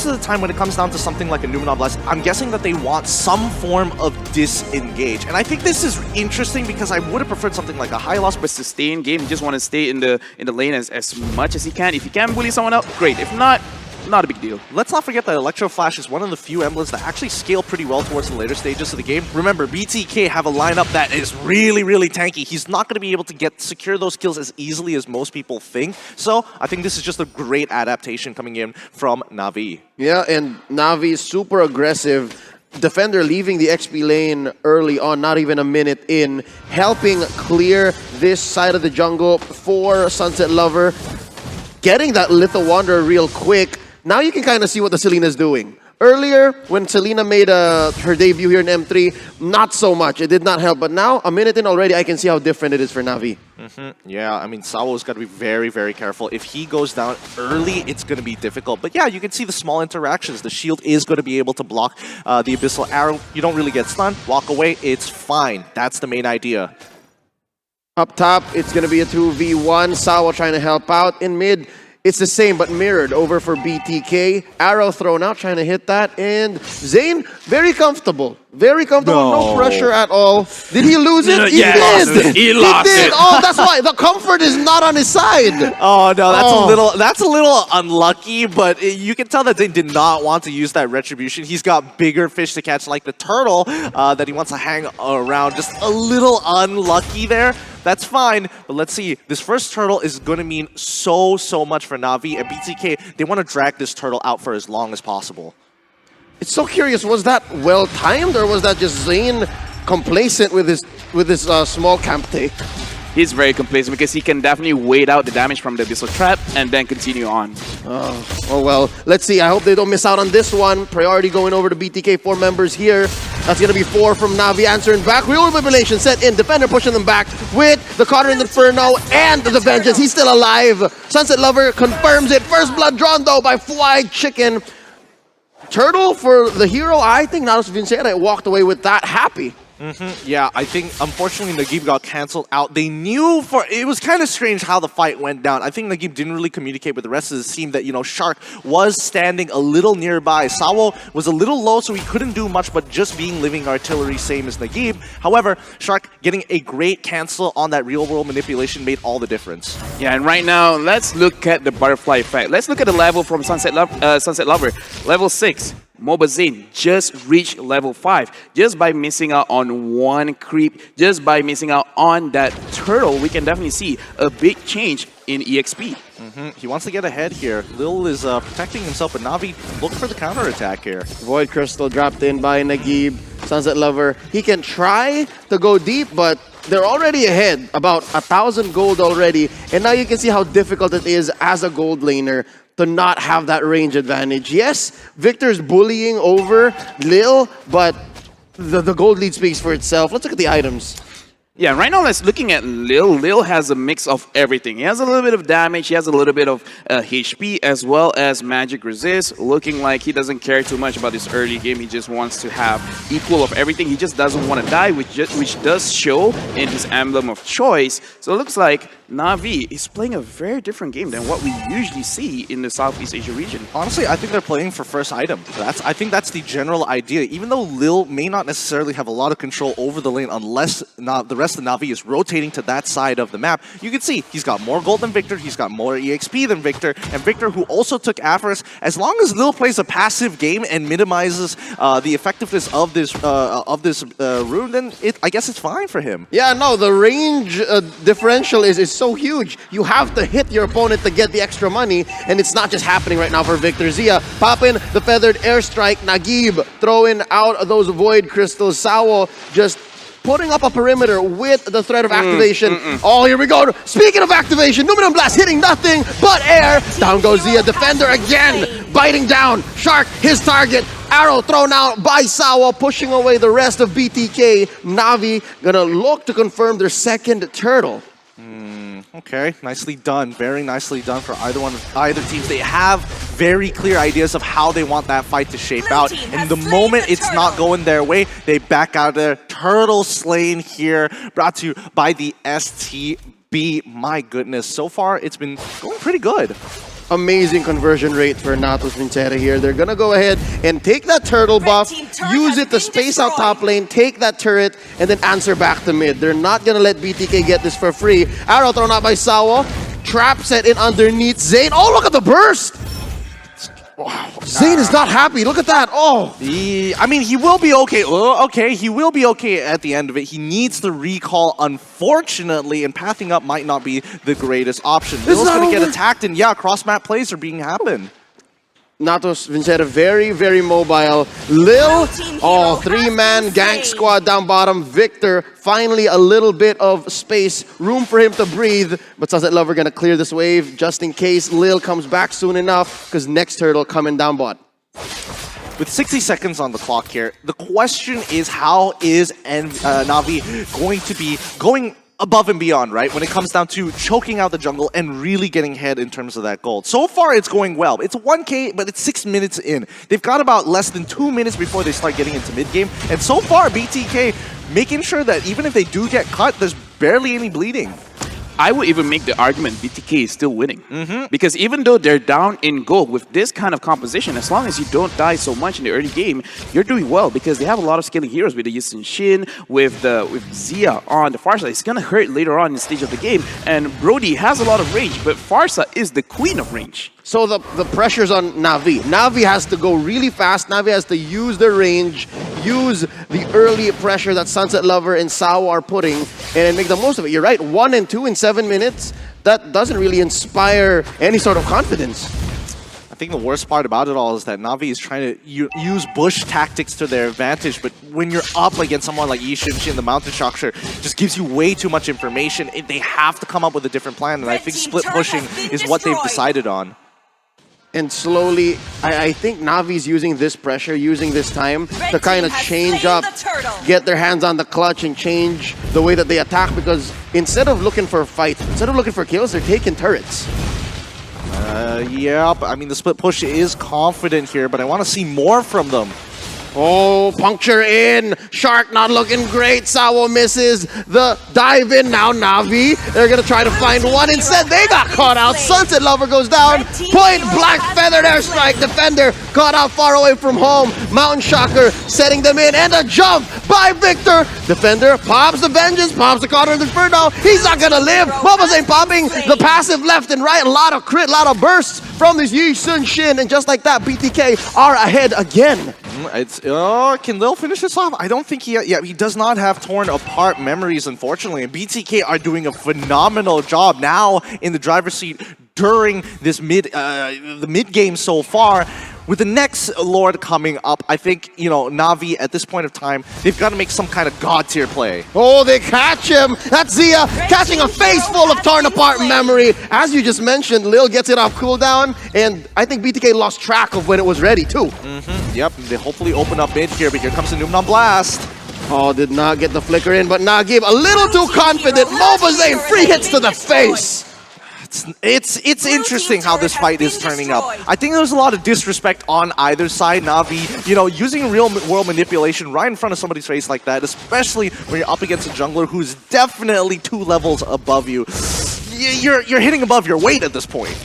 most of the time when it comes down to something like a Numenor Blast, I'm guessing that they want some form of disengage. And I think this is interesting because I would have preferred something like a high loss. But to stay in game, you just want to stay in the lane as much as you can. If you can bully someone up, great. If not a big deal. Let's not forget that Electro Flash is one of the few emblems that actually scale pretty well towards the later stages of the game. Remember, BTK have a lineup that is really, really tanky. He's not going to be able to secure those kills as easily as most people think. So I think this is just a great adaptation coming in from Navi. Yeah, and Navi is super aggressive. Defender leaving the XP lane early on, not even a minute in, helping clear this side of the jungle for Sunset Lover. Getting that Little Wanderer real quick. Now you can kind of see what the Selena's doing. Earlier, when Selena made her debut here in M3, not so much. It did not help. But now, a minute in already, I can see how different it is for Navi. Yeah, I mean, Sawo's got to be very, very careful. If he goes down early, it's going to be difficult. But yeah, you can see the small interactions. The shield is going to be able to block the Abyssal Arrow. You don't really get stunned. Walk away. It's fine. That's the main idea. Up top, it's going to be a 2v1. Sawo trying to help out. In mid, it's the same, but mirrored over for BTK. Arrow thrown out, trying to hit that. And Zane, very comfortable. Very comfortable, no pressure at all. Did he lose it? He did! He lost it! Oh, that's why. The comfort is not on his side. Oh, no, that's a little unlucky, but you can tell that Zane did not want to use that retribution. He's got bigger fish to catch, like the turtle that he wants to hang around. Just a little unlucky there. That's fine, but let's see. This first turtle is going to mean so much for Navi, and BTK, they want to drag this turtle out for as long as possible. It's so curious, was that well-timed, or was that just Zane complacent with his small camp take? He's very complacent because he can definitely wait out the damage from the Abyssal Trap and then continue on. Oh well, let's see. I hope they don't miss out on this one. Priority going over to BTK, 4 members here. That's going to be 4 from Navi answering back. Real manipulation set in. Defender pushing them back with the Cotter in the Inferno and the Vengeance. He's still alive. Sunset Lover confirms it. First blood drawn though by Fried Chicken. Turtle for the hero. I think Natus Vincere walked away with that happy. Yeah, I think unfortunately Nagib got cancelled out. They knew it was kind of strange how the fight went down. I think Nagib didn't really communicate with the rest of the team that, you know, Shark was standing a little nearby. Sawo was a little low, so he couldn't do much but just being living artillery, same as Nagib. However, Shark getting a great cancel on that real world manipulation made all the difference. Yeah, and right now, let's look at the butterfly effect. Let's look at the level from Sunset Lover. Level 6. Mobile Zane just reached level 5 just by missing out on one creep, just by missing out on that turtle. We can definitely see a big change in EXP. He wants to get ahead here. Lil is protecting himself, but Navi look for the counterattack here. Void Crystal dropped in by Nagib. Sunset Lover, he can try to go deep, but they're already ahead, about 1,000 gold already. And now you can see how difficult it is as a gold laner to not have that range advantage. Yes, Victor's bullying over Lil, but the gold lead speaks for itself. Let's look at the items. Yeah, right now let's looking at Lil. Lil has a mix of everything. He has a little bit of damage, he has a little bit of HP, as well as magic resist. Looking like he doesn't care too much about this early game. He just wants to have equal of everything. He just doesn't want to die, which does show in his emblem of choice. So it looks like Navi is playing a very different game than what we usually see in the Southeast Asia region. Honestly, I think they're playing for first item. I think that's the general idea. Even though Lil may not necessarily have a lot of control over the lane unless the rest of Navi is rotating to that side of the map, you can see he's got more gold than Victor, he's got more EXP than Victor, and Victor, who also took Avarice, as long as Lil plays a passive game and minimizes the effectiveness of this rune, then I guess it's fine for him. Yeah, no, the range differential is so huge. You have to hit your opponent to get the extra money, and it's not just happening right now for Victor. Zia popping the feathered airstrike. Nagib throwing out those void crystals. Sawo just putting up a perimeter with the threat of activation. Oh, here we go. Speaking of activation, Numenor Blast hitting nothing but air. Down goes Zia. Defender again, biting down. Shark, his target. Arrow thrown out by Sawo, pushing away the rest of BTK. Navi gonna look to confirm their second turtle. Okay, nicely done. Very nicely done for either teams. They have very clear ideas of how they want that fight to shape out. And the moment it's not going their way, they back out there. Turtle slain here, brought to you by the STB. My goodness, so far it's been going pretty good. Amazing conversion rate for Natus Vincere here. They're gonna go ahead and take that turtle buff, use it to space out top lane, take that turret, and then answer back to mid. They're not gonna let BTK get this for free. Arrow thrown out by Sawa. Trap set in underneath Zayn. Oh, look at the burst! Wow. Zayn is not happy. Look at that. Oh. I mean, he will be okay. Okay, he will be okay at the end of it. He needs the recall, unfortunately, and pathing up might not be the greatest option. Lil's going to get attacked, and yeah, cross-map plays are being happened. Natus Vincere very, very mobile. Lil, oh, three-man gank squad down bottom. Victor, finally a little bit of space, room for him to breathe. But Sunset Lover gonna clear this wave just in case Lil comes back soon enough, because next turtle coming down bot. With 60 seconds on the clock here, the question is how is Navi going to be going above and beyond, right? When it comes down to choking out the jungle and really getting ahead in terms of that gold. So far, it's going well. It's 1K, but it's 6 minutes in. They've got about less than 2 minutes before they start getting into mid-game. And so far, BTK making sure that even if they do get cut, there's barely any bleeding. I would even make the argument BTK is still winning. Because even though they're down in gold with this kind of composition, as long as you don't die so much in the early game, you're doing well because they have a lot of scaling heroes with the Yushin Shin, with Zia on the far side. It's going to hurt later on in the stage of the game. And Brody has a lot of range, but Pharsa is the queen of range. So the pressure's on Navi. Navi has to go really fast. Navi has to use the range, use the early pressure that Sunset Lover and Sawa are putting, and make the most of it. You're right, 1 and 2 in 7 minutes. That doesn't really inspire any sort of confidence. I think the worst part about it all is that Navi is trying to use bush tactics to their advantage, but when you're up against someone like Yushin Shin, the mountain structure just gives you way too much information. They have to come up with a different plan, and I think split pushing is what they've decided on. And slowly, I think Navi's using this pressure, using this time to kind of change up, get their hands on the clutch and change the way that they attack, because instead of looking for a fight, instead of looking for kills, they're taking turrets. Yeah, I mean, the split push is confident here, but I want to see more from them. Oh, puncture in. Shark not looking great. Sawa misses the dive in. Now Navi, they're going to try to find one. Instead, they got caught out. Sunset Lover goes down. Point blank feathered airstrike. Defender caught out far away from home. Mountain Shocker setting them in. And a jump by Victor. Defender pops the vengeance, pops the Counter Inferno. He's not going to live. Mobas ain't popping. The passive left and right. A lot of crit, a lot of bursts from this Yushin Shin. And just like that, BTK are ahead again. Can Lil finish this off? I don't think he does not have torn apart memories, unfortunately. And BTK are doing a phenomenal job now in the driver's seat during this the mid game so far. With the next Lord coming up, I think, Navi at this point of time, they've got to make some kind of god tier play. Oh, they catch him. That's Zia catching a face full of torn apart memory. As you just mentioned, Lil gets it off cooldown, and I think BTK lost track of when it was ready too. Yep, they hopefully open up mid here, but here comes the Numenon Blast. Oh, did not get the flicker in, but Nagib a little too confident. Mobazane, free hits to the face. It's interesting how this fight is turning up. I think there's a lot of disrespect on either side. Navi, using real world manipulation right in front of somebody's face like that, especially when you're up against a jungler who's definitely 2 levels above you. You're hitting above your weight at this point.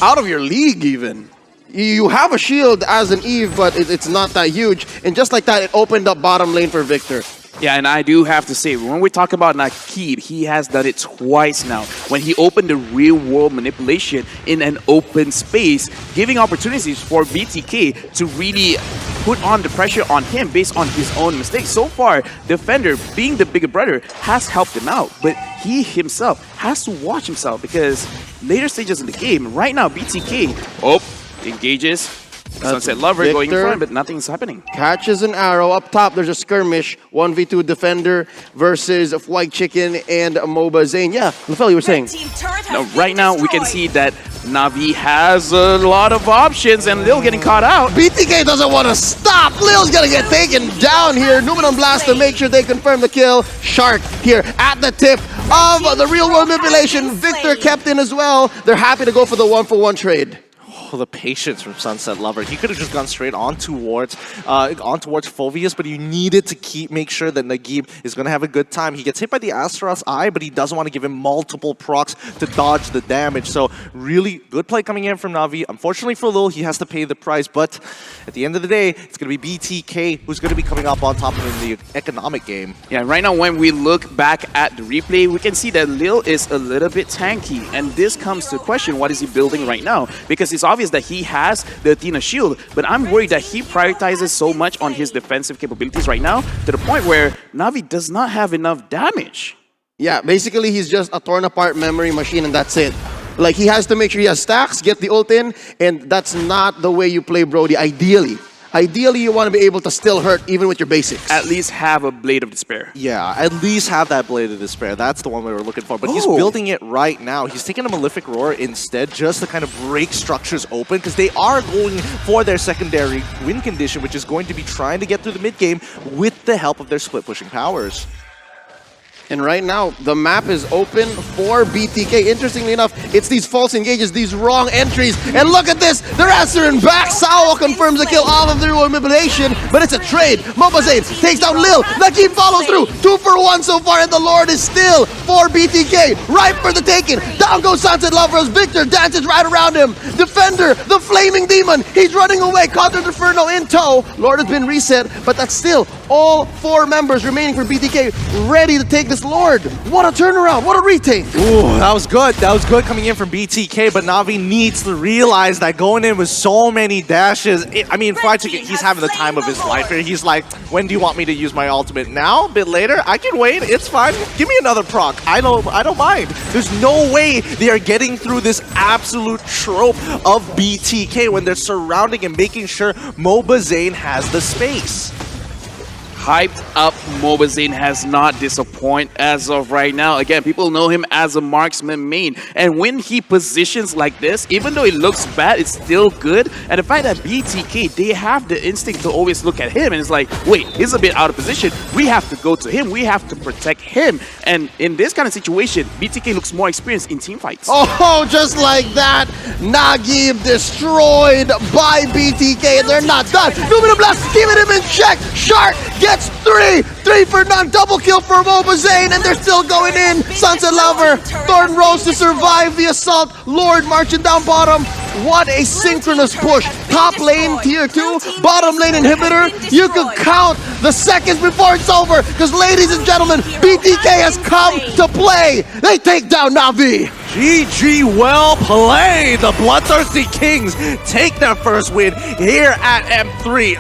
Out of your league even. You have a shield as an Eve, but it's not that huge. And just like that, it opened up bottom lane for Victor. Yeah, and I do have to say, when we talk about Nakib, he has done it twice now. When he opened the real-world manipulation in an open space, giving opportunities for BTK to really put on the pressure on him based on his own mistakes. So far, Defender, being the bigger brother, has helped him out. But he himself has to watch himself because later stages in the game, right now, BTK, engages. Sunset Lover Victor going in front, but nothing's happening. Catches an arrow. Up top, there's a skirmish. 1v2 Defender versus White Chicken and Mobazane. Yeah, Lefel, you were saying. Now, right now, we can see that Navi has a lot of options, and Lil getting caught out. BTK doesn't want to stop. Lil's going to get taken down here. Numenon Blast to make sure they confirm the kill. Shark here at the tip of the real-world manipulation. Victor kept in as well. They're happy to go for the 1-for-1 trade. the patience from Sunset Lover. He could have just gone straight on towards Phoveus, but you needed to make sure that Nagib is going to have a good time. He gets hit by the Astaros Eye, but he doesn't want to give him multiple procs to dodge the damage. So really good play coming in from Navi. Unfortunately for Lil, he has to pay the price, but at the end of the day, it's going to be BTK who's going to be coming up on top of him in the economic game. Yeah, right now when we look back at the replay, we can see that Lil is a little bit tanky, and this comes to question, what is he building right now? Because it's obvious that he has the Athena shield, but I'm worried that he prioritizes so much on his defensive capabilities right now to the point where Navi does not have enough damage. Yeah, basically he's just a torn apart memory machine and that's it. Like, he has to make sure he has stacks, get the ult in, and that's not the way you play Brody, ideally. Ideally, you want to be able to still hurt even with your basics. At least have a Blade of Despair. Yeah, at least have that Blade of Despair. That's the one we were looking for. But he's building it right now. He's taking a Malefic Roar instead just to kind of break structures open because they are going for their secondary win condition, which is going to be trying to get through the mid game with the help of their split pushing powers. And right now, the map is open for BTK. Interestingly enough, it's these false engages, these wrong entries. And look at this! They're answering back! Sawa confirms the kill off of their manipulation, but it's a trade. Mobazane takes down Lil. Nagib follows through. 2 for 1 so far, and the Lord is still for BTK. Right for the taking. Down goes Sunset Lovers. Victor dances right around him. Defender, the Flaming Demon. He's running away. Contra Inferno in tow. Lord has been reset, but that's still all 4 members remaining for BTK ready to take this Lord. What a turnaround. What a retake. Ooh, that was good. That was good coming in from BTK, but Navi needs to realize that going in with so many dashes, I mean, he's having the time of his life here. He's like, when do you want me to use my ultimate? Now? A bit later? I can wait. It's fine. Give me another proc. I don't mind. There's no way they are getting through this absolute trope of BTK when they're surrounding and making sure Mobazane has the space. Hyped up Mobazane has not disappointed as of right now. Again, people know him as a marksman main. And when he positions like this, even though it looks bad, it's still good. And the fact that BTK, they have the instinct to always look at him. And it's like, wait, he's a bit out of position. We have to go to him. We have to protect him. And in this kind of situation, BTK looks more experienced in team fights. Oh, just like that, Nagib destroyed by BTK, and they're not done. Lumina Blast, keeping him in check. Shark gets 3 for none, double kill for Mobazane, and they're still going in. Sunset Lover, Thorn Rose to survive the assault. Lord marching down bottom. What a synchronous push. Top lane tier 2, bottom lane inhibitor. You could count the seconds before it's over, because ladies and gentlemen, BTK has come to play. They take down Navi. GG, well played. The Bloodthirsty Kings take their first win here at M3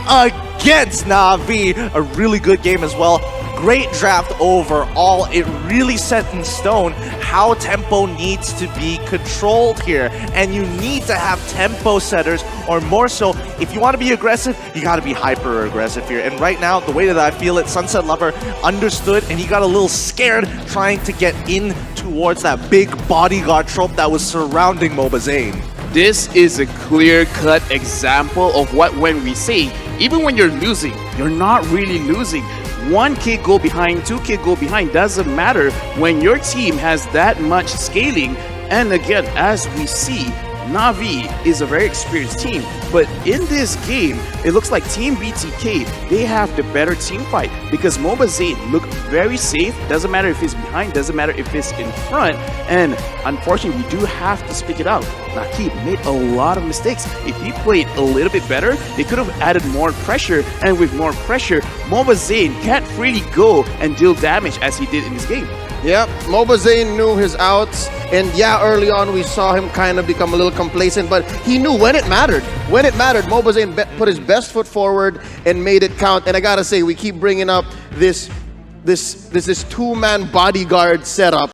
against Navi. A really good game as well. Great draft overall. It really set in stone how tempo needs to be controlled here. And you need to have tempo setters, or more so, if you want to be aggressive, you got to be hyper aggressive here. And right now, the way that I feel it, Sunset Lover understood, and he got a little scared trying to get in towards that big bodyguard trope that was surrounding Mobazane. This is a clear-cut example of what when we say, even when you're losing, you're not really losing. 1K go behind, 2K go behind, doesn't matter when your team has that much scaling. And again, as we see, Navi is a very experienced team, but in this game, it looks like Team BTK, they have the better team fight because Mobazane look very safe. Doesn't matter if he's behind, doesn't matter if he's in front, and unfortunately, we do have to speak it out. Nagib made a lot of mistakes. If he played a little bit better, they could have added more pressure, and with more pressure, Mobazane can't really go and deal damage as he did in this game. Yep, Mobazane knew his outs, and yeah, early on we saw him kind of become a little complacent, but he knew when it mattered. When it mattered, Mobazane put his best foot forward and made it count. And I gotta say, we keep bringing up this two-man bodyguard setup.